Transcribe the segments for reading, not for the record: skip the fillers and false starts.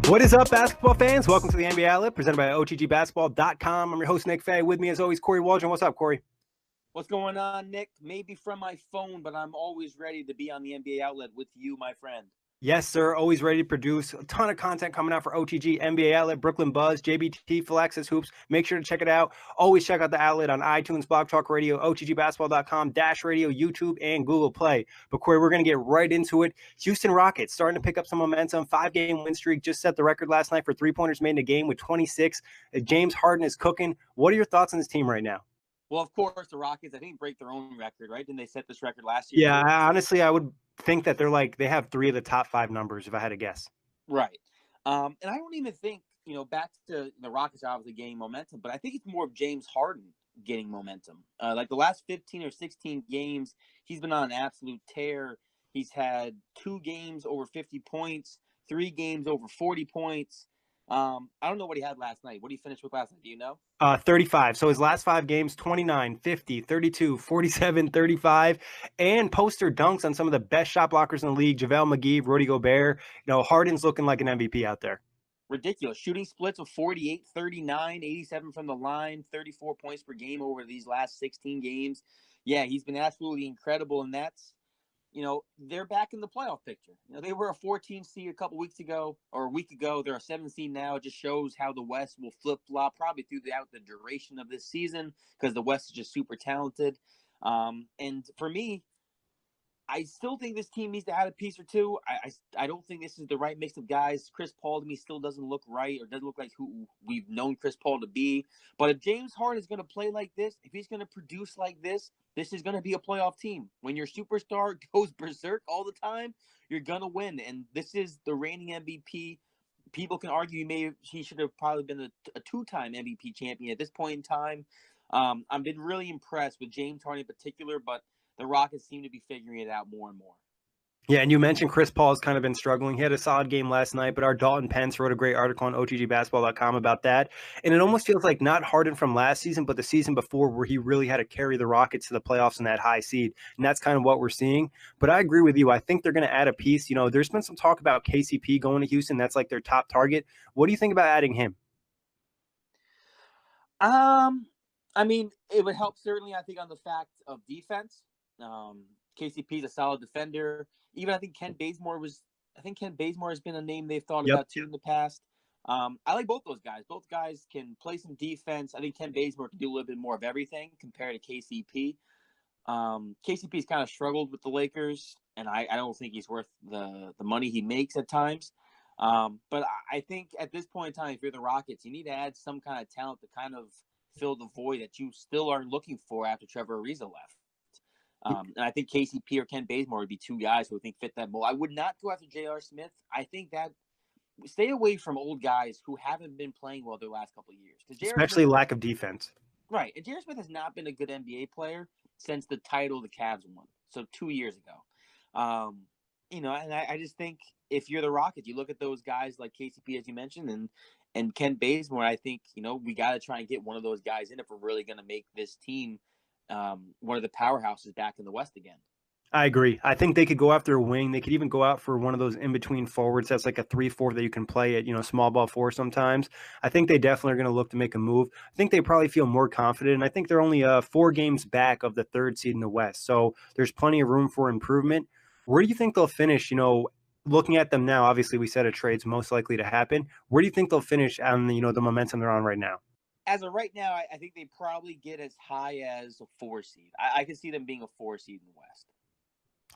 What is up, basketball fans? Welcome to the NBA Outlet, presented by OTGBasketball.com. I'm your host, Nick Fay. With me, as always, Kory Waldron. What's up, Kory? What's going on, Nick? Maybe from my phone, but I'm always ready to be on the NBA Outlet with you, my friend. Yes, sir. Always ready to produce a ton of content coming out for OTG, NBA Outlet, Brooklyn Buzz, JBT, Flaxus Hoops. Make sure to check it out. Always check out the outlet on iTunes, Blog Talk Radio, OTGBasketball.com, Dash Radio, YouTube, and Google Play. But, Kory, we're going to get right into it. Houston Rockets starting to pick up some momentum. 5-game win streak. Just set the record last night for three-pointers made in a game with 26. James Harden is cooking. What are your thoughts on this team right now? Well, of course, the Rockets, I think, break their own record, right? Didn't they set this record last year? Yeah, honestly, I would think that they have 3 of the top 5 numbers, if I had to guess. Right. And I don't even think, back to the Rockets obviously gaining momentum, but I think it's more of James Harden getting momentum. Like the last 15 or 16 games, he's been on an absolute tear. He's had 2 games over 50 points, 3 games over 40 points. I don't know what he had last night. What did he finish with last night? Do you know? 35. So his last 5 games, 29, 50, 32, 47, 35, and poster dunks on some of the best shot blockers in the league, JaVale McGee, Rudy Gobert. Harden's looking like an MVP out there. Ridiculous. Shooting splits of 48, 39, 87 from the line, 34 points per game over these last 16 games. Yeah, he's been absolutely incredible, and that's, they're back in the playoff picture. They were a 14 seed a couple weeks ago or a week ago. They're a 7 seed now. It just shows how the West will flip-flop probably throughout the duration of this season because the West is just super talented. And for me, I still think this team needs to add a piece or two. I don't think this is the right mix of guys. Chris Paul to me still doesn't look right or doesn't look like who we've known Chris Paul to be. But if James Harden is going to play like this, if he's going to produce like this is going to be a playoff team. When your superstar goes berserk all the time, you're going to win. And this is the reigning MVP. People can argue he should have probably been a 2-time MVP champion at this point in time. I've been really impressed with James Harden in particular, but the Rockets seem to be figuring it out more and more. Yeah, and you mentioned Chris Paul has kind of been struggling. He had a solid game last night, but our Dalton Pence wrote a great article on OTGBasketball.com about that. And it almost feels like not Harden from last season, but the season before where he really had to carry the Rockets to the playoffs in that high seed. And that's kind of what we're seeing. But I agree with you. I think they're going to add a piece. There's been some talk about KCP going to Houston. That's like their top target. What do you think about adding him? I mean, it would help certainly, I think, on the fact of defense. KCP is a solid defender. Even I think Ken Bazemore has been a name they've thought about too in the past. I like both those guys. Both guys can play some defense. I think Ken Bazemore can do a little bit more of everything compared to KCP. KCP's kind of struggled with the Lakers, and I don't think he's worth the money he makes at times. But I think at this point in time, if you're the Rockets, you need to add some kind of talent to kind of fill the void that you still are looking for after Trevor Ariza left. And I think KCP or Ken Bazemore would be 2 guys who I think fit that mold. I would not go after J.R. Smith. I think that stay away from old guys who haven't been playing well their last couple of years. Especially lack of defense. Right. And J.R. Smith has not been a good NBA player since the title the Cavs won. So 2 years ago. And I just think if you're the Rockets, you look at those guys like KCP, as you mentioned, and Ken Bazemore, I think, we got to try and get one of those guys in if we're really going to make this team one of the powerhouses back in the West again. I agree. I think they could go after a wing. They could even go out for one of those in-between forwards. That's like a 3-4 that you can play at, small ball 4 sometimes. I think they definitely are going to look to make a move. I think they probably feel more confident. And I think they're only 4 games back of the 3rd seed in the West. So there's plenty of room for improvement. Where do you think they'll finish? Looking at them now, obviously we said a trade's most likely to happen. Where do you think they'll finish on the momentum they're on right now? As of right now, I think they probably get as high as a 4 seed. I can see them being a 4 seed in the West.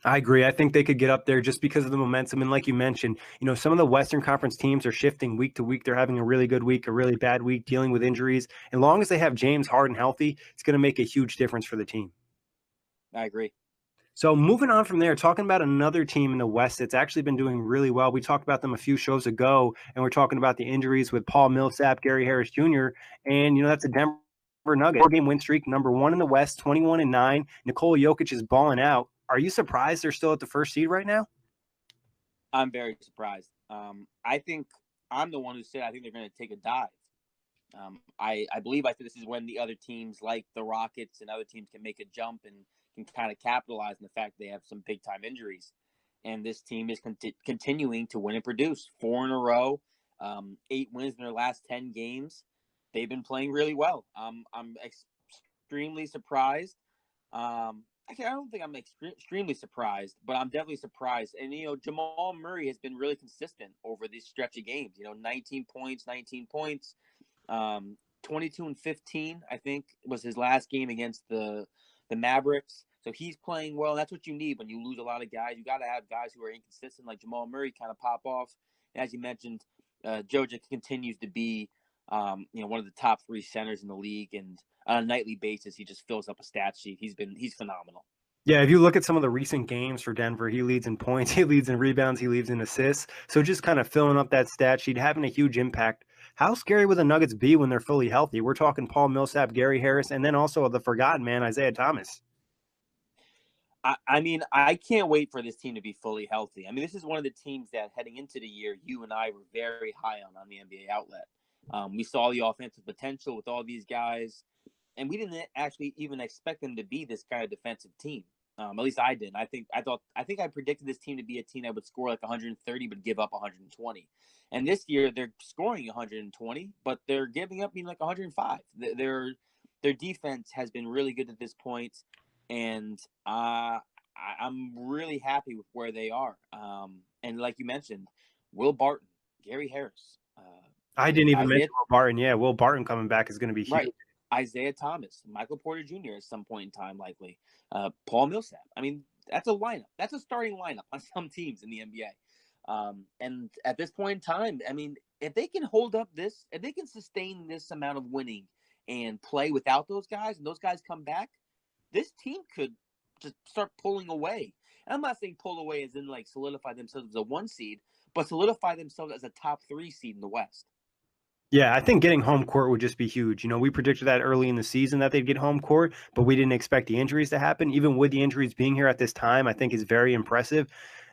I agree. I think they could get up there just because of the momentum. And like you mentioned, some of the Western Conference teams are shifting week to week. They're having a really good week, a really bad week, dealing with injuries. As long as they have James Harden healthy, it's going to make a huge difference for the team. I agree. So moving on from there, talking about another team in the West that's actually been doing really well. We talked about them a few shows ago, and we're talking about the injuries with Paul Millsap, Gary Harris Jr., and, that's a Denver Nuggets. 4-game win streak, number 1 in the West, 21-9. Nikola Jokic is balling out. Are you surprised they're still at the 1st seed right now? I'm very surprised. I think I'm the one who said I think they're going to take a dive. I believe I think this is when the other teams like the Rockets and other teams can make a jump and can kind of capitalize on the fact they have some big time injuries. And this team is continuing to win and produce 4 in a row, 8 wins in their last 10 games. They've been playing really well. I'm extremely surprised. I don't think I'm extremely surprised, but I'm definitely surprised. And, Jamal Murray has been really consistent over this stretch of games. 19 points, 22 and 15, I think, was his last game against the Mavericks. So he's playing well. That's what you need when you lose a lot of guys. You got to have guys who are inconsistent, like Jamal Murray, kind of pop off. And as you mentioned, Joja continues to be, one of the top 3 centers in the league, and on a nightly basis, he just fills up a stat sheet. He's phenomenal. Yeah, if you look at some of the recent games for Denver, he leads in points, he leads in rebounds, he leads in assists. So just kind of filling up that stat sheet, having a huge impact. How scary would the Nuggets be when they're fully healthy? We're talking Paul Millsap, Gary Harris, and then also the forgotten man, Isaiah Thomas. I mean, I can't wait for this team to be fully healthy. I mean, this is one of the teams that heading into the year, you and I were very high on the NBA outlet. We saw the offensive potential with all these guys, and we didn't actually even expect them to be this kind of defensive team. At least I didn't. I think I predicted this team to be a team that would score like 130 but give up 120. And this year they're scoring 120, but they're giving up like 105. Their defense has been really good at this point, and I'm really happy with where they are. And like you mentioned, Will Barton, Gary Harris. I didn't even mention Will Barton. Yeah, Will Barton coming back is going to be huge. Right. Isaiah Thomas, Michael Porter Jr. at some point in time, likely. Paul Millsap. I mean, that's a lineup. That's a starting lineup on some teams in the NBA. And at this point in time, I mean, if they can hold up this, if they can sustain this amount of winning and play without those guys, and those guys come back, this team could just start pulling away. And I'm not saying pull away as in like solidify themselves as a 1 seed, but solidify themselves as a top 3 seed in the West. Yeah, I think getting home court would just be huge. We predicted that early in the season that they'd get home court, but we didn't expect the injuries to happen. Even with the injuries being here at this time, I think is very impressive.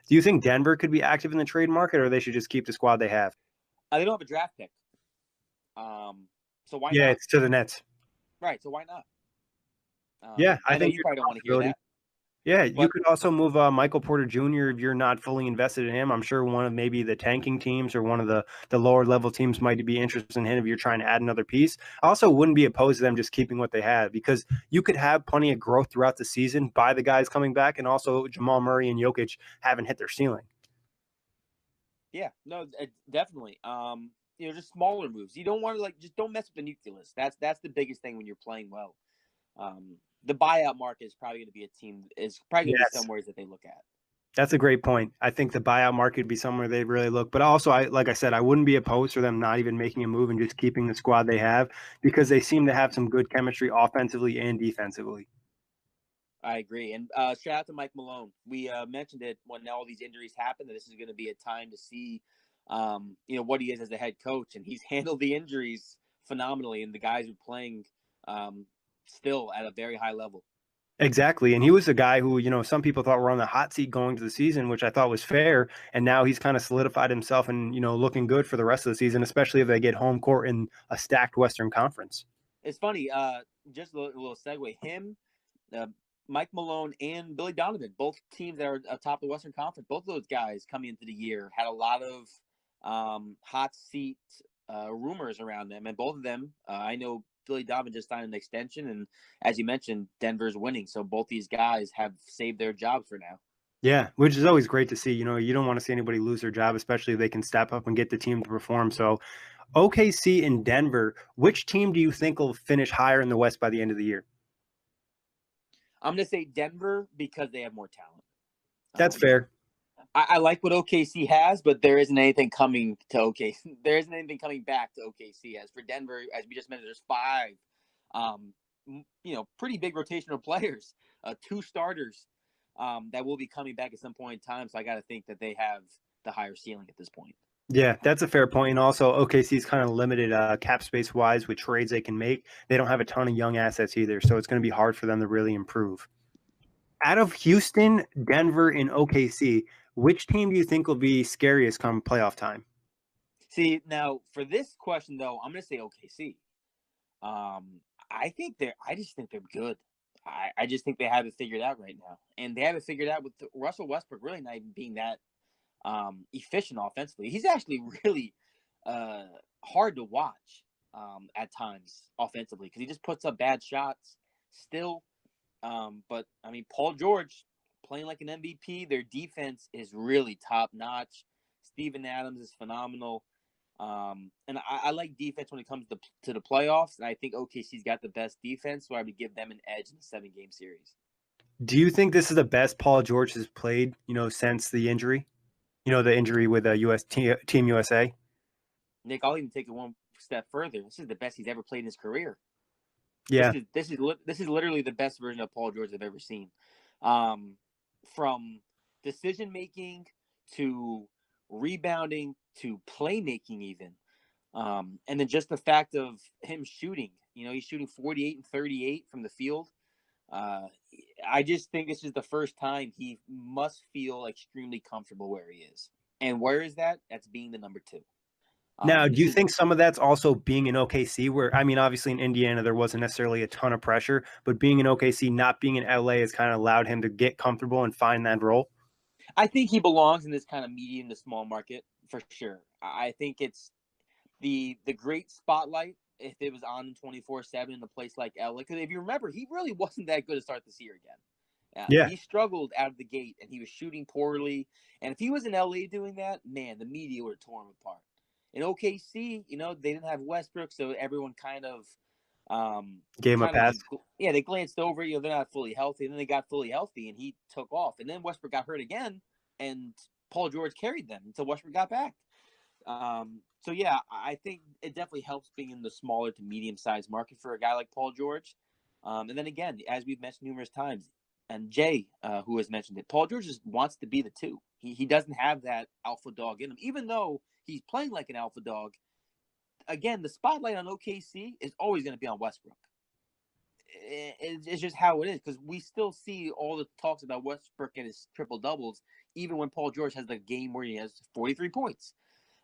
Do you think Denver could be active in the trade market, or they should just keep the squad they have? They don't have a draft pick. So why not? Yeah, it's to the Nets. Right, so why not? Yeah, I think you probably don't want to hear that. Yeah, you could also move Michael Porter Jr. if you're not fully invested in him. I'm sure one of maybe the tanking teams or one of the lower level teams might be interested in him if you're trying to add another piece. I also wouldn't be opposed to them just keeping what they have, because you could have plenty of growth throughout the season by the guys coming back, and also Jamal Murray and Jokic haven't hit their ceiling. Yeah, no, definitely. Just smaller moves. You don't want to just don't mess with the nucleus. That's the biggest thing when you're playing well. The buyout market is probably going to be be somewhere that they look at. That's a great point. I think the buyout market would be somewhere they really look. But also, like I said, I wouldn't be opposed to them not even making a move and just keeping the squad they have, because they seem to have some good chemistry offensively and defensively. I agree. And shout out to Mike Malone. We mentioned it when all these injuries happen, that this is going to be a time to see what he is as a head coach. And he's handled the injuries phenomenally, and the guys are playing still at a very high level. Exactly. And he was a guy who, some people thought were on the hot seat going to the season, which I thought was fair. And now he's kind of solidified himself and, looking good for the rest of the season, especially if they get home court in a stacked Western Conference. It's funny. Just a little segue. Him, Mike Malone, and Billy Donovan, both teams that are atop the Western Conference, both of those guys coming into the year had a lot of hot seat rumors around them. And both of them, I know Billy Donovan just signed an extension, and as you mentioned, Denver's winning. So both these guys have saved their jobs for now. Yeah, which is always great to see. You don't want to see anybody lose their job, especially if they can step up and get the team to perform. So OKC and Denver, which team do you think will finish higher in the West by the end of the year? I'm going to say Denver because they have more talent. That's fair. I like what OKC has, but there isn't anything coming to OKC. There isn't anything coming back to OKC. As for Denver, as we just mentioned, there's 5, pretty big rotational players, 2 starters that will be coming back at some point in time. So I got to think that they have the higher ceiling at this point. Yeah, that's a fair point. And also, OKC is kind of limited cap space wise with trades they can make. They don't have a ton of young assets either, so it's going to be hard for them to really improve. Out of Houston, Denver, and OKC, which team do you think will be scariest come playoff time? See, now for this question, though, I'm going to say OKC. I just think they're good. I just think they have it figured out right now, and they have it figured out with Russell Westbrook really not even being that efficient offensively. He's actually really uh, hard to watch at times offensively because he just puts up bad shots still. But I mean, Paul George playing like an MVP. Their defense is really top notch. Steven Adams is phenomenal. And I like defense when it comes to the playoffs, and I think OKC's got the best defense, so I would give them an edge in the 7-game series. Do you think this is the best Paul George has played, since the injury? The injury with Team USA? Nick, I'll even take it one step further. This is the best he's ever played in his career. Yeah. This is literally the best version of Paul George I've ever seen. From decision making to rebounding to playmaking even. And then just the fact of him shooting, he's shooting 48 and 38 from the field. I just think this is the first time he must feel extremely comfortable where he is. And where is that? That's being the number 2. Now, do you think some of that's also being in OKC where, I mean, obviously in Indiana, there wasn't necessarily a ton of pressure, but being in OKC, not being in LA has kind of allowed him to get comfortable and find that role? I think he belongs in this kind of medium to small market for sure. I think it's the great spotlight if it was on 24/7 in a place like LA. Because if you remember, he really wasn't that good to start this year again. Yeah. He struggled out of the gate, and he was shooting poorly. And if he was in LA doing that, man, the media would have torn him apart. In OKC, they didn't have Westbrook, so everyone kind of gave him a pass. They glanced over. They're not fully healthy. And then they got fully healthy, and he took off. And then Westbrook got hurt again, and Paul George carried them until Westbrook got back. So yeah, I think it definitely helps being in the smaller to medium-sized market for a guy like Paul George. And then again, as we've mentioned numerous times, and Jay, who has mentioned it, Paul George just wants to be the 2. He doesn't have that alpha dog in him, even though he's playing like an alpha dog. Again, the spotlight on OKC is always going to be on Westbrook. It's just how it is, because we still see all the talks about Westbrook and his triple doubles, even when Paul George has the game where he has 43 points.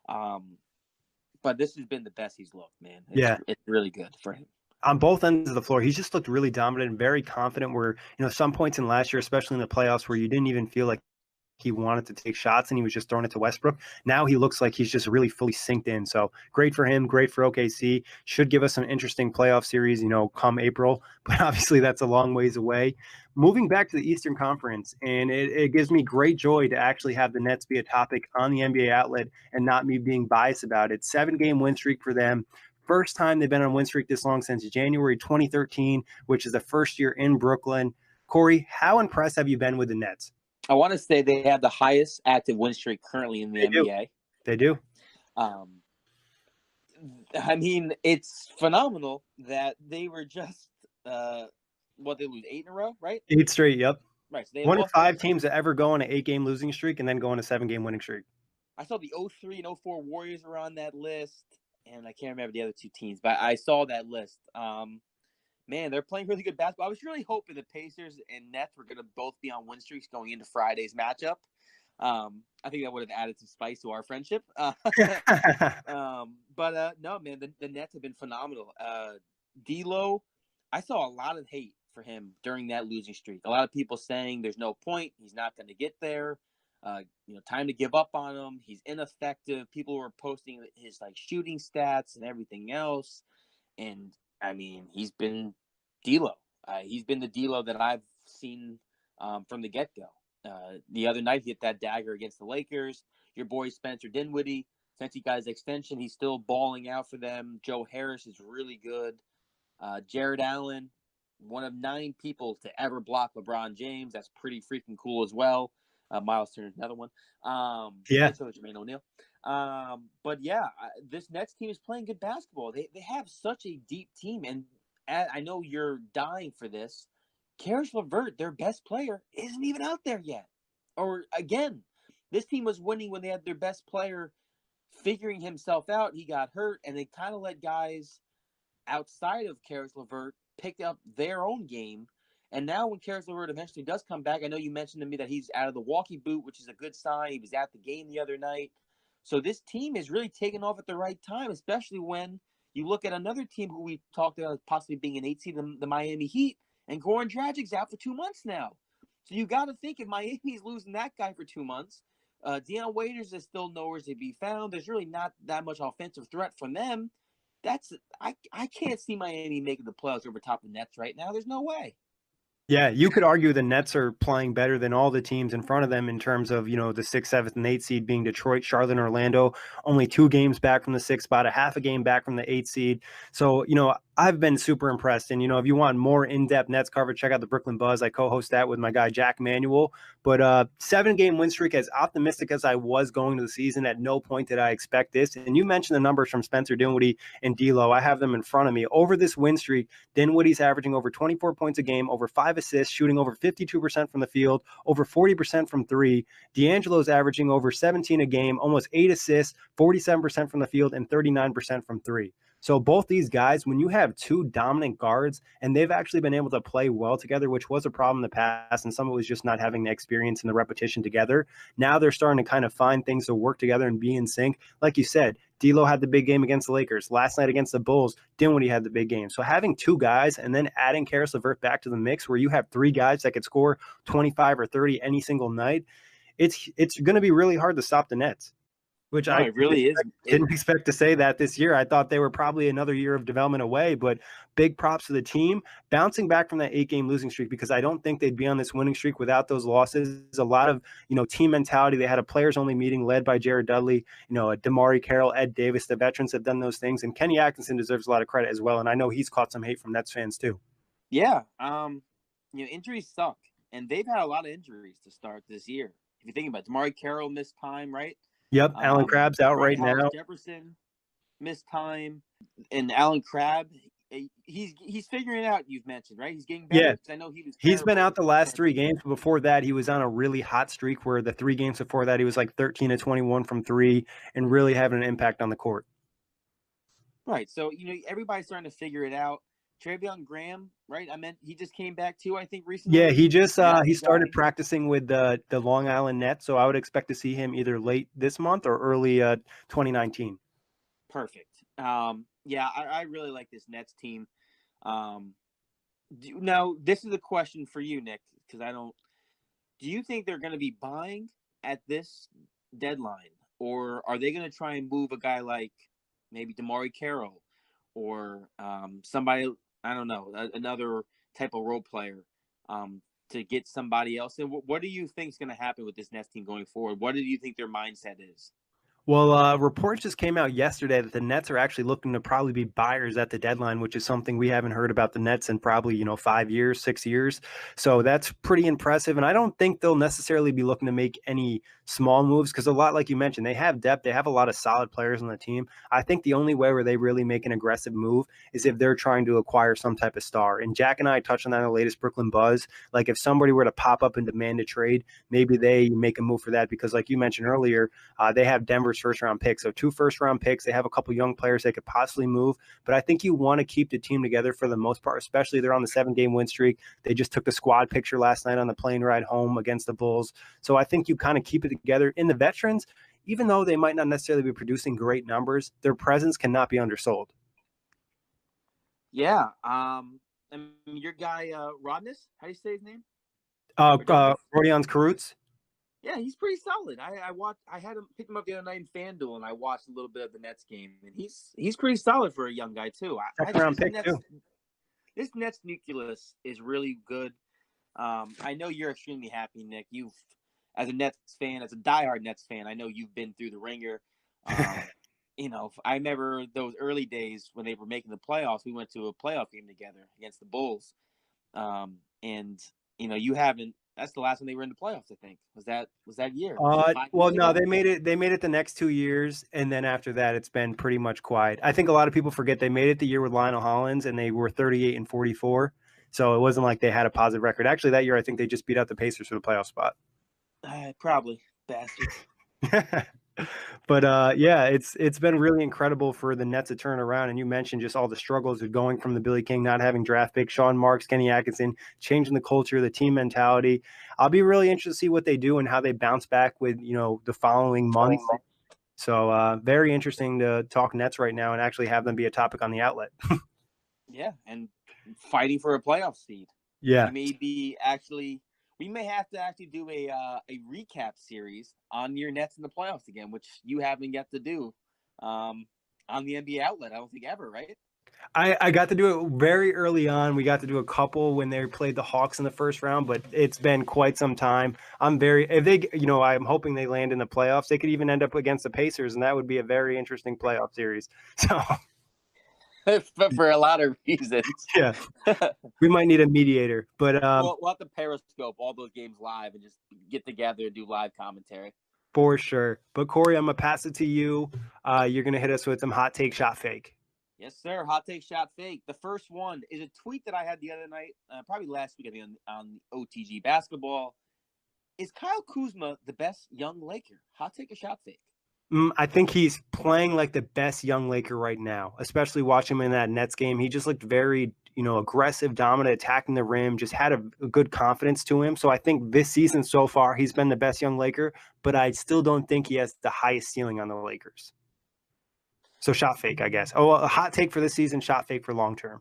But this has been the best he's looked, man. It's really good for him. On both ends of the floor, he's just looked really dominant and very confident where, some points in last year, especially in the playoffs, where you didn't even feel like he wanted to take shots and he was just throwing it to Westbrook. Now he looks like he's just really fully synced in. So great for him, great for OKC. Should give us an interesting playoff series, come April. But obviously that's a long ways away. Moving back to the Eastern Conference, and it gives me great joy to actually have the Nets be a topic on the NBA outlet and not me being biased about it. 7-game win streak for them. First time they've been on win streak this long since January 2013, which is the first year in Brooklyn. Kory, how impressed have you been with the Nets? I want to say they have the highest active win streak currently in the NBA. They do. I mean, it's phenomenal that they were just they lose 8 in a row, right? 8 straight, yep. Right. So one of 5 teams that ever go on an 8-game losing streak and then go on a 7-game winning streak. I saw the 03 and 04 Warriors were on that list, and I can't remember the other 2 teams, but I saw that list. Man, they're playing really good basketball. I was really hoping the Pacers and Nets were going to both be on win streaks going into Friday's matchup. I think that would have added some spice to our friendship. But no, man, the Nets have been phenomenal. D'Lo, I saw a lot of hate for him during that losing streak. A lot of people saying there's no point. He's not going to get there. Time to give up on him. He's ineffective. People were posting his shooting stats and everything else. And I mean, he's been D'Lo. He's been the D'Lo that I've seen from the get-go. The other night, he hit that dagger against the Lakers. Your boy Spencer Dinwiddie, since he got his extension, he's still balling out for them. Joe Harris is really good. Jared Allen, one of 9 people to ever block LeBron James. That's pretty freaking cool as well. Miles Turner's another one. Yeah. So is Jermaine O'Neal. But yeah, this Nets team is playing good basketball. They have such a deep team, and I know you're dying for this. Karis LeVert, their best player, isn't even out there yet. Or again, this team was winning when they had their best player figuring himself out. He got hurt, and they kind of let guys outside of Karis LeVert pick up their own game. And now when Karis LeVert eventually does come back, I know you mentioned to me that he's out of the walkie boot, which is a good sign. He was at the game the other night. So this team is really taking off at the right time, especially when You look at another team who we talked about possibly being an 8 seed, the Miami Heat, and Goran Dragic's out for 2 months now. So you got to think if Miami's losing that guy for 2 months, Deion Waiters is still nowhere to be found. There's really not that much offensive threat from them. I can't see Miami making the playoffs over top of the Nets right now. There's no way. Yeah, you could argue the Nets are playing better than all the teams in front of them in terms of, the 6th, 7th, and 8th seed being Detroit, Charlotte, and Orlando. Only 2 games back from the 6th spot, a half a game back from the 8th seed. So, I've been super impressed. And, if you want more in-depth Nets coverage, check out the Brooklyn Buzz. I co-host that with my guy, Jack Manuel. But 7-game win streak, as optimistic as I was going to the season, at no point did I expect this. And you mentioned the numbers from Spencer Dinwiddie and D'Lo. I have them in front of me. Over this win streak, Dinwiddie's averaging over 24 points a game, over 5 assists, shooting over 52% from the field, over 40% from 3. D'Angelo's averaging over 17 a game, almost 8 assists, 47% from the field, and 39% from 3. So both these guys, when you have 2 dominant guards, and they've actually been able to play well together, which was a problem in the past, and some of it was just not having the experience and the repetition together. Now they're starting to kind of find things to work together and be in sync. Like you said, D'Lo had the big game against the Lakers. Last night against the Bulls, Dinwiddie had the big game. So having 2 guys and then adding Caris LeVert back to the mix where you have 3 guys that could score 25 or 30 any single night, it's going to be really hard to stop the Nets. Which No, I it really didn't expect to say that this year. I thought they were probably another year of development away, but big props to the team bouncing back from that 8-game losing streak, because I don't think they'd be on this winning streak without those losses. A lot of, team mentality. They had a players only meeting led by Jared Dudley, Damari Carroll, Ed Davis. The veterans have done those things, and Kenny Atkinson deserves a lot of credit as well. And I know he's caught some hate from Nets fans too. Yeah. Injuries suck, and they've had a lot of injuries to start this year. If you think about it, Damari Carroll missed time, right? Yep, Alan Crabb's out right now. Jefferson missed time, and Alan Crabb, he's figuring it out. You've mentioned, right? He's getting better. Yeah, I know he's been out the last 3 games. But before that, he was on a really hot streak where the 3 games before that, he was like 13 to 21 from 3 and really having an impact on the court. Right. So everybody's starting to figure it out. Treveon Graham, right? he just came back too, I think, recently. Yeah, he just he started practicing with the Long Island Nets, so I would expect to see him either late this month or early 2019. Perfect. Yeah, I really like this Nets team. Now, this is a question for you, Nick, because do you think they're going to be buying at this deadline, or are they going to try and move a guy like maybe Damari Carroll or somebody, I don't know, another type of role player to get somebody else? And what do you think is going to happen with this Nets team going forward? What do you think their mindset is? Well, reports just came out yesterday that the Nets are actually looking to probably be buyers at the deadline, which is something we haven't heard about the Nets in probably, 5 years, 6 years. So that's pretty impressive. And I don't think they'll necessarily be looking to make any small moves, because a lot, like you mentioned, they have depth. They have a lot of solid players on the team. I think the only way where they really make an aggressive move is if they're trying to acquire some type of star. And Jack and I touched on that in the latest Brooklyn Buzz. Like if somebody were to pop up and demand a trade, maybe they make a move for that, because like you mentioned earlier, they have Denver's first-round pick. So 2 first-round picks. They have a couple young players they could possibly move. But I think you want to keep the team together for the most part, especially they're on the 7-game win streak. They just took the squad picture last night on the plane ride home against the Bulls. So I think you kind of keep it together. In the veterans, even though they might not necessarily be producing great numbers, their presence cannot be undersold. Yeah. Your guy, Rodness, how do you say his name? Rodions Kurucs. Yeah, he's pretty solid. I had him pick him up the other night in FanDuel, and I watched a little bit of the Nets game, and he's pretty soled for a young guy too. This Nets nucleus is really good. I know you're extremely happy, Nick. As a Nets fan, as a diehard Nets fan, I know you've been through the ringer. I remember those early days when they were making the playoffs. We went to a playoff game together against the Bulls, and you haven't. That's the last time they were in the playoffs, I think. Was that year? Well, no, they made it the next 2 years, and then after that, it's been pretty much quiet. I think a lot of people forget they made it the year with Lionel Hollins, and they were 38 and 44. So it wasn't like they had a positive record. Actually, that year, I think they just beat out the Pacers for the playoff spot. Probably, bastards. But yeah, it's been really incredible for the Nets to turn around. And you mentioned just all the struggles of going from the Billy King, not having draft picks, Sean Marks, Kenny Atkinson, changing the culture, the team mentality. I'll be really interested to see what they do and how they bounce back with, the following months. So very interesting to talk Nets right now and actually have them be a topic on the outlet. Yeah, and fighting for a playoff seed. Yeah. We may have to actually do a recap series on your Nets in the playoffs again, which you haven't yet to do on the NBA outlet. I don't think ever, right? I got to do it very early on. We got to do a couple when they played the Hawks in the first round, but it's been quite some time. If they, I'm hoping they land in the playoffs. They could even end up against the Pacers, and that would be a very interesting playoff series. So, For a lot of reasons. yeah, we might need a mediator, but we'll have to periscope all those games live and just get together and do live commentary. For sure. But Kory, I'm gonna pass it to you. You're gonna hit us with some hot take, shot fake. Yes, sir. Hot take, shot fake. The first one is a tweet that I had the other night, probably last week, I think, on OTG basketball. Is Kyle Kuzma the best young Laker? Hot take or shot fake? I think he's playing like the best young Laker right now, especially watching him in that Nets game. He just looked very, aggressive, dominant, attacking the rim, just had a good confidence to him. So I think this season so far, he's been the best young Laker, but I still don't think he has the highest ceiling on the Lakers. So shot fake, I guess. Oh, a hot take for this season, shot fake for long term.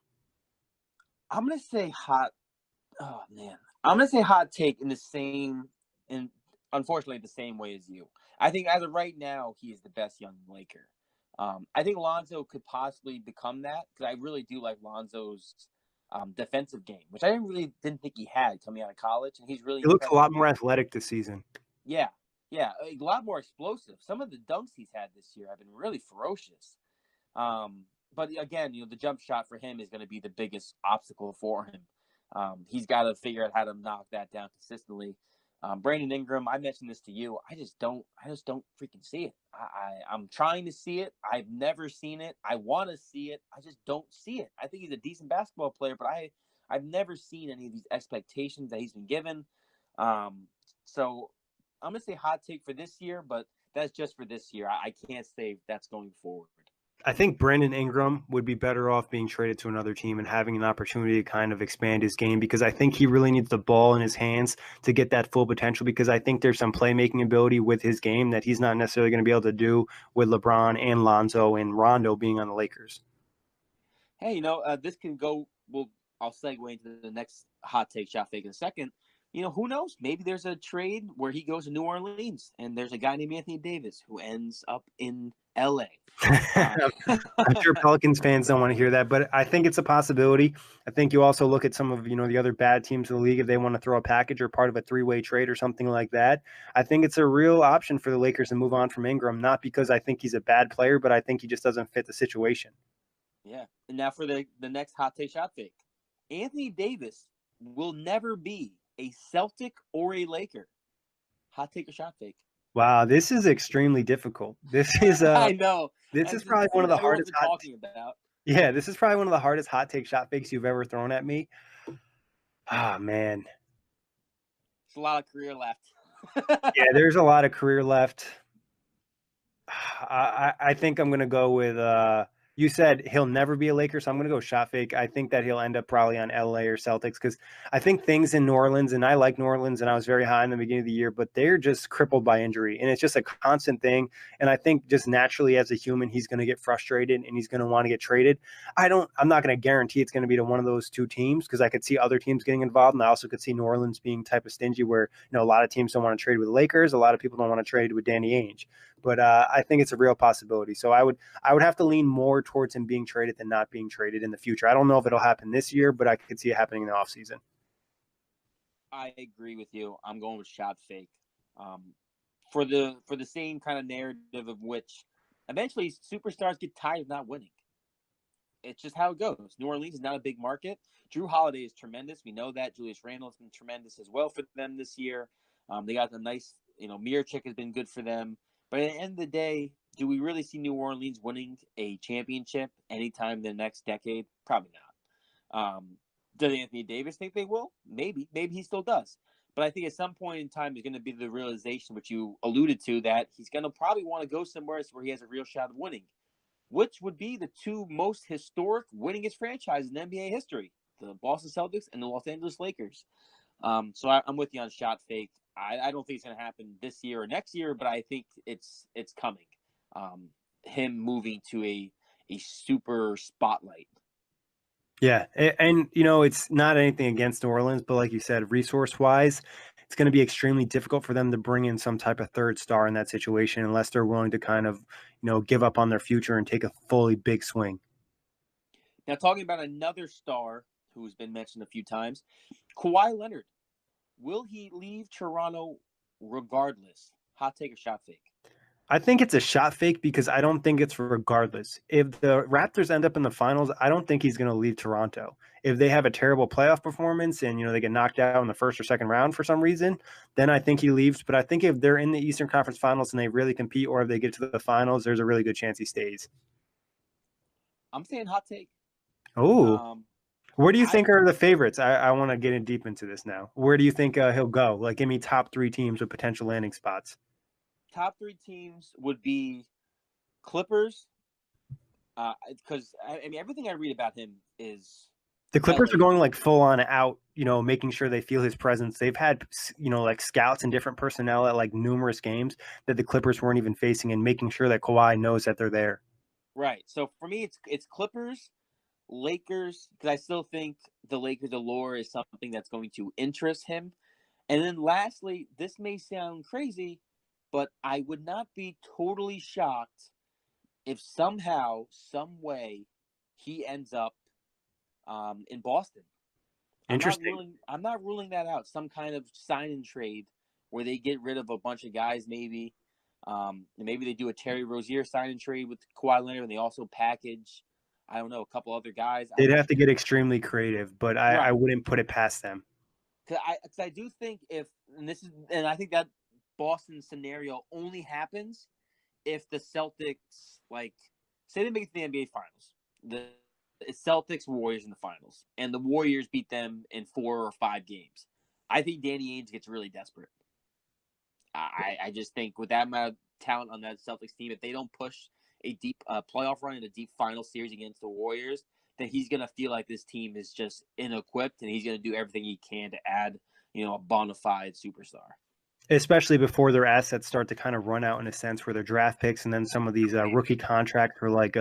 I'm going to say hot. Oh, man. I'm going to say hot take in unfortunately the same way as you. I think as of right now, he is the best young Laker. I think Lonzo could possibly become that because I really do like Lonzo's defensive game, which I didn't think he had coming out of college, and he's really. He looks a lot more athletic this season. Yeah, a lot more explosive. Some of the dunks he's had this year have been really ferocious. But again, the jump shot for him is going to be the biggest obstacle for him. He's got to figure out how to knock that down consistently. Brandon Ingram, I mentioned this to you. I just don't freaking see it. I'm trying to see it. I've never seen it. I want to see it. I just don't see it. I think he's a decent basketball player, but I've never seen any of these expectations that he's been given. So I'm going to say hot take for this year, but that's just for this year. I can't say that's going forward. I think Brandon Ingram would be better off being traded to another team and having an opportunity to kind of expand his game because I think he really needs the ball in his hands to get that full potential because I think there's some playmaking ability with his game that he's not necessarily going to be able to do with LeBron and Lonzo and Rondo being on the Lakers. Hey, this can go – I'll segue into the next hot take shot fake in a second. Who knows? Maybe there's a trade where he goes to New Orleans and there's a guy named Anthony Davis who ends up in LA. I'm sure Pelicans fans don't want to hear that, but I think it's a possibility. I think you also look at some of, the other bad teams in the league if they want to throw a package or part of a three-way trade or something like that. I think it's a real option for the Lakers to move on from Ingram, not because I think he's a bad player, but I think he just doesn't fit the situation. Yeah. And now for the next hot take shot fake. Anthony Davis will never be a Celtic or a Laker. Hot take or shot fake? Wow, this is extremely difficult. This is I know. This is probably one of the hardest talking about. Yeah, this is probably one of the hardest hot take shot fakes you've ever thrown at me. Ah, man. There's a lot of career left. Yeah, there's a lot of career left. I think I'm gonna go with you said he'll never be a Laker, so I'm going to go shot fake. I think that he'll end up probably on LA or Celtics because I think things in New Orleans, and I like New Orleans, and I was very high in the beginning of the year, but they're just crippled by injury, and it's just a constant thing. And I think just naturally as a human, he's going to get frustrated and he's going to want to get traded. I'm not going to guarantee it's going to be to one of those two teams because I could see other teams getting involved, and I also could see New Orleans being type of stingy where a lot of teams don't want to trade with the Lakers, a lot of people don't want to trade with Danny Ainge. But I think it's a real possibility. So I would have to lean more towards him being traded than not being traded in the future. I don't know if it'll happen this year, but I could see it happening in the offseason. I agree with you. I'm going with shot fake. For the same kind of narrative of which eventually superstars get tired of not winning. It's just how it goes. New Orleans is not a big market. Drew Holiday is tremendous. We know that. Julius Randle has been tremendous as well for them this year. They got the nice, Miracek has been good for them. But at the end of the day, do we really see New Orleans winning a championship anytime in the next decade? Probably not. Does Anthony Davis think they will? Maybe. Maybe he still does. But I think at some point in time, there's going to be the realization, which you alluded to, that he's going to probably want to go somewhere where he has a real shot of winning, which would be the two most historic winningest franchises in NBA history, the Boston Celtics and the Los Angeles Lakers. So I'm with you on shot fake. I don't think it's going to happen this year or next year, but I think it's coming. him moving to a super spotlight. Yeah, and it's not anything against New Orleans, but like you said, resource-wise, it's going to be extremely difficult for them to bring in some type of third star in that situation unless they're willing to kind of, give up on their future and take a fully big swing. Now, talking about another star who's been mentioned a few times, Kawhi Leonard. Will he leave Toronto regardless? Hot take or shot fake? I think it's a shot fake because I don't think it's regardless. If the Raptors end up in the finals, I don't think he's going to leave Toronto. If they have a terrible playoff performance and they get knocked out in the first or second round for some reason, then I think he leaves. But I think if they're in the Eastern Conference Finals and they really compete, or if they get to the finals, there's a really good chance he stays. I'm saying hot take. Oh, where do you think are the favorites? I want to get in deep into this now. Where do you think he'll go? Like, give me top 3 teams with potential landing spots. Top 3 teams would be Clippers, because everything I read about him is the Clippers are going like full on out, making sure they feel his presence. They've had, like scouts and different personnel at like numerous games that the Clippers weren't even facing, and making sure that Kawhi knows that they're there. Right. So for me, it's Clippers, Lakers, because I still think the Lakers allure is something that's going to interest him. And then lastly, this may sound crazy, but I would not be totally shocked if somehow, some way, he ends up in Boston. Interesting. I'm not ruling that out. Some kind of sign and trade where they get rid of a bunch of guys, maybe. Maybe they do a Terry Rozier sign and trade with Kawhi Leonard, and they also package, I don't know, a couple other guys. They'd have to get extremely creative, but I wouldn't put it past them. Because I do think and I think that Boston scenario only happens if the Celtics, like, say they make it to the NBA Finals. It's Celtics Warriors in the finals, and the Warriors beat them in 4 or 5 games. I think Danny Ainge gets really desperate. I just think with that amount of talent on that Celtics team, if they don't push a deep playoff run and a deep final series against the Warriors, then he's going to feel like this team is just inequipped, and he's going to do everything he can to add, a bona fide superstar. Especially before their assets start to kind of run out in a sense, where their draft picks and then some of these rookie contracts for like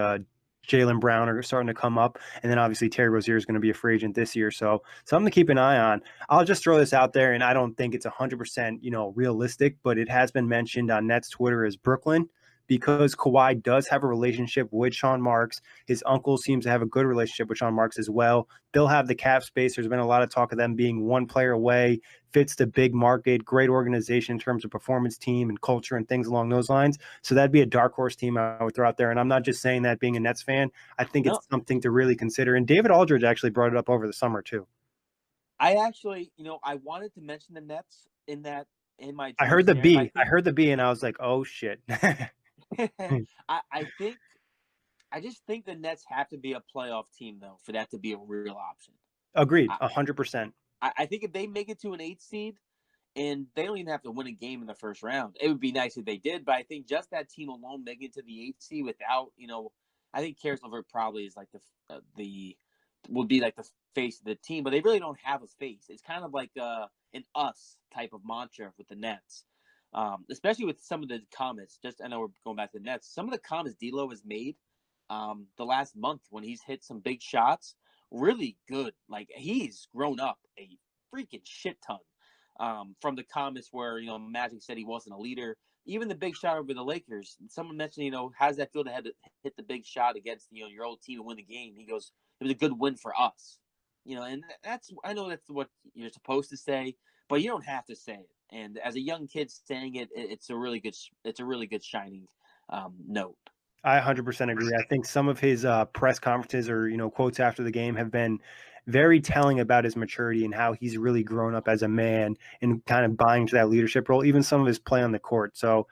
Jaylen Brown are starting to come up. And then obviously Terry Rozier is going to be a free agent this year. So something to keep an eye on. I'll just throw this out there, and I don't think it's 100%, realistic, but it has been mentioned on Nets Twitter as Brooklyn, because Kawhi does have a relationship with Sean Marks. His uncle seems to have a good relationship with Sean Marks as well. They'll have the cap space. There's been a lot of talk of them being one player away, fits the big market, great organization in terms of performance team and culture and things along those lines. So that'd be a dark horse team I would throw out there. And I'm not just saying that being a Nets fan. I think it's something to really consider. And David Aldridge actually brought it up over the summer too. I actually, I wanted to mention the Nets in my. I heard the B. I heard the B, and I was like, oh shit. I just think the Nets have to be a playoff team, though, for that to be a real option. Agreed, 100%. I think if they make it to an 8th seed, and they don't even have to win a game in the first round, it would be nice if they did. But I think just that team alone making it to the 8th seed without, I think Karis LeVert probably is like would be like the face of the team, but they really don't have a face. It's kind of like an us type of mantra with the Nets. Especially with some of the comments. I know we're going back to the Nets. Some of the comments D'Lo has made the last month when he's hit some big shots, really good. Like, he's grown up a freaking shit ton from the comments where, Magic said he wasn't a leader. Even the big shot over the Lakers, someone mentioned, how does that feel to have to hit the big shot against, your old team and win the game? He goes, it was a good win for us. And I know that's what you're supposed to say, but you don't have to say it. And as a young kid saying it, it's a really good shining note. I 100% agree. I think some of his press conferences or, quotes after the game have been very telling about his maturity and how he's really grown up as a man and kind of buying to that leadership role, even some of his play on the court. So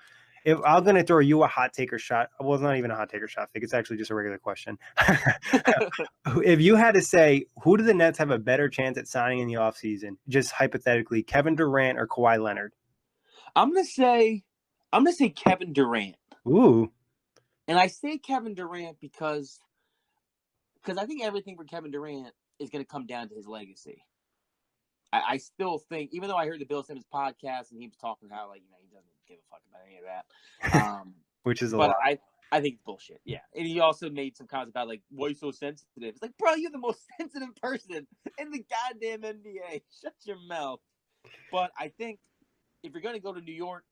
if I'm going to throw you a hot taker shot, well, it's not even a hot taker shot. I think it's actually just a regular question. If you had to say, who do the Nets have a better chance at signing in the offseason, just hypothetically, Kevin Durant or Kawhi Leonard? I'm going to say Kevin Durant. Ooh. And I say Kevin Durant because I think everything for Kevin Durant is going to come down to his legacy. I still think, even though I heard the Bill Simmons podcast and he was talking how, he doesn't give a fuck about any of that. Which is a lot. I think it's bullshit. Yeah. And he also made some comments about, like, why are you so sensitive? It's like, bro, you're the most sensitive person in the goddamn NBA. Shut your mouth. But I think if you're going to go to New York,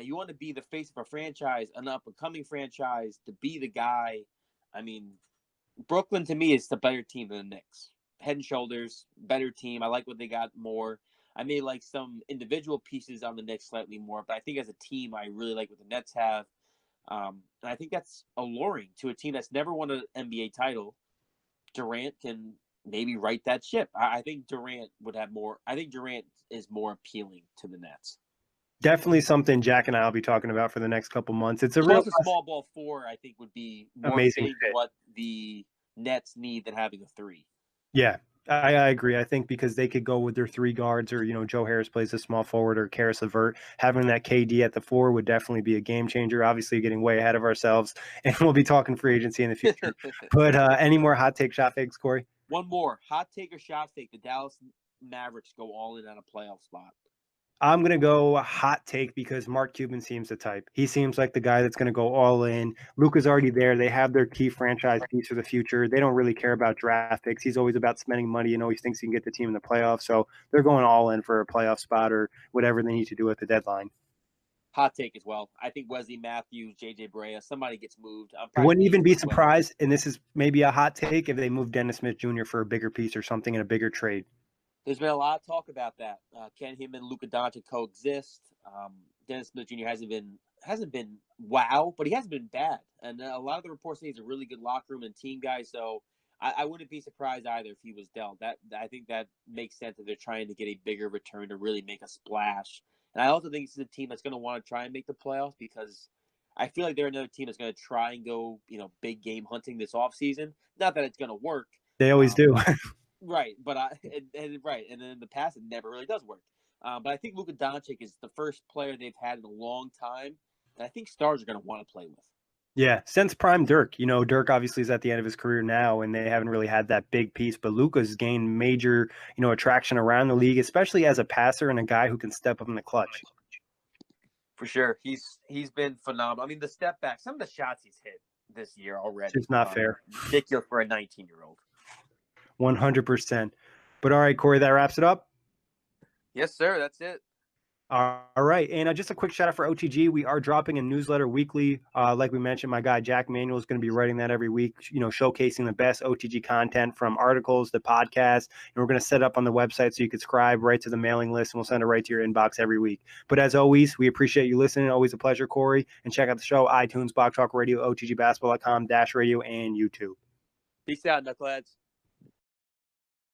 you want to be the face of a franchise, an up-and-coming franchise, to be the guy. I mean, Brooklyn, to me, is the better team than the Knicks. Head and shoulders, better team. I like what they got more. I may like some individual pieces on the Knicks slightly more, but I think as a team, I really like what the Nets have. And I think that's alluring to a team that's never won an NBA title. Durant can maybe right that ship. I think Durant would have more. I think Durant is more appealing to the Nets. Definitely something Jack and I will be talking about for the next couple months. It's a Plus, real a small ball 4, I think, would be more amazing fitting to fit. what the Nets need than having a 3. Yeah, I agree. I think because they could go with their 3 guards, or Joe Harris plays a small forward, or Karis LeVert. Having that KD at the 4 would definitely be a game changer. Obviously, getting way ahead of ourselves, and we'll be talking free agency in the future. But any more hot take shot fakes, Kory? One more hot take or shot fake: the Dallas Mavericks go all in on a playoff spot. I'm going to go hot take because Mark Cuban seems the type. He seems like the guy that's going to go all in. Luka's already there. They have their key franchise piece for the future. They don't really care about draft picks. He's always about spending money and always thinks he can get the team in the playoffs. So they're going all in for a playoff spot or whatever they need to do at the deadline. Hot take as well. I think Wesley Matthews, JJ Barea, somebody gets moved. I wouldn't even be surprised, and this is maybe a hot take, if they move Dennis Smith Jr. for a bigger piece or something in a bigger trade. There's been a lot of talk about that. Can him and Luka Doncic coexist? Dennis Smith Jr. hasn't been wow, but he hasn't been bad. And a lot of the reports say he's a really good locker room and team guy. So I wouldn't be surprised either if he was dealt. I think that makes sense if they're trying to get a bigger return to really make a splash. And I also think this is a team that's going to want to try and make the playoffs, because I feel like they're another team that's going to try and go, big game hunting this offseason. Not that it's going to work. They always do. Right, but right, and then in the past it never really does work. But I think Luka Doncic is the first player they've had in a long time that I think stars are going to want to play with. Yeah, since prime Dirk. Dirk obviously is at the end of his career now, and they haven't really had that big piece. But Luka's gained major, attraction around the league, especially as a passer and a guy who can step up in the clutch. For sure, he's been phenomenal. I mean, the step back, some of the shots he's hit this year already, it's not fair. Ridiculous for a 19-year-old. 100%. But all right, Kory, that wraps it up. Yes, sir. That's it. All right. And just a quick shout out for OTG. We are dropping a newsletter weekly. Like we mentioned, my guy Jack Manuel is going to be writing that every week, showcasing the best OTG content from articles to podcasts. And we're going to set up on the website so you can subscribe right to the mailing list, and we'll send it right to your inbox every week. But as always, we appreciate you listening. Always a pleasure, Kory. And check out the show, iTunes, Box Talk Radio, OTGBasketball.com, Dash Radio, and YouTube. Peace out, knuckleheads.